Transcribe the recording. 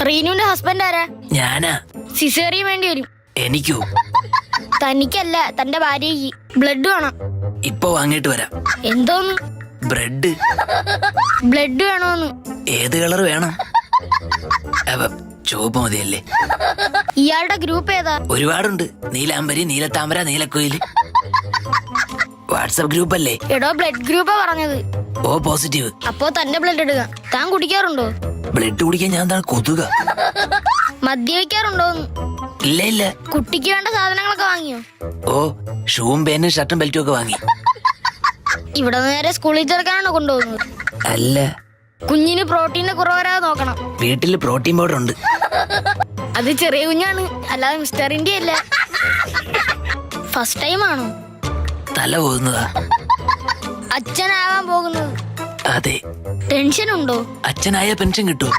റീനുവിന്റെ husband ആരാ? ഞാനാ. Caesarean വേണ്ടി വരും. എനിക്കോ? തനിക്കല്ല, തന്റെ ഭാര്യയ്ക്ക്. ബ്ലഡ് വേണം. ഇപ്പൊ വാങ്ങിട്ട് വരാം. എന്തോന്ന്? ബ്രെഡ്. ബ്ലഡ് വേണോന്ന്? ഏത് കളർ വേണം? ചുവപ്പ് മതിയല്ലേ? ഇയാളുടെ ഗ്രൂപ്പ് ഏതാ? ഒരുപാടുണ്ട്. നീലാംബരി, നീലത്താമര, നീലക്കുയില്. വാട്സപ്പ് ഗ്രൂപ്പ് അല്ലേ? എടോ, ബ്ലഡ് ഗ്രൂപ്പാ പറഞ്ഞത്. O positive. അപ്പോ തന്നെ ബ്ലഡ് എടുക്കാം. താൻ കുടിക്കാറുണ്ടോ? ബ്ലഡ് കുടിക്കാൻ ഞാൻ എന്താണ് കൊതുക? മദ്യപിക്കാറുണ്ടോന്ന്? ഇല്ല ഇല്ല. കുട്ടിക്ക് വേണ്ട സാധനങ്ങളൊക്കെ വാങ്ങിയോ? ഓ, ഷൂവും പേനും ഷർട്ടും ബെൽറ്റും ഒക്കെ വാങ്ങി. ഇവിടെ നേരെ സ്കൂളിൽ ചേർക്കാനാണോ കൊണ്ടുപോകുന്നത്? അല്ല, കുഞ്ഞിന് പ്രോട്ടീന് കുറവ് വരാതെ നോക്കണം. വീട്ടില് പ്രോട്ടീൻ പൗഡർ ഉണ്ട്. അത് ചെറിയ കുഞ്ഞാണ്, അല്ലാതെ മിസ്റ്റർ ഇന്ത്യ അല്ല. ഫസ്റ്റ് ടൈം ആണോ? തല പോകുന്നതാ. അച്ഛനാവാൻ പോകുന്നത്? അതെ. ടെൻഷൻ ഉണ്ടോ? അച്ഛനായ പെൻഷൻ കിട്ടുമോ?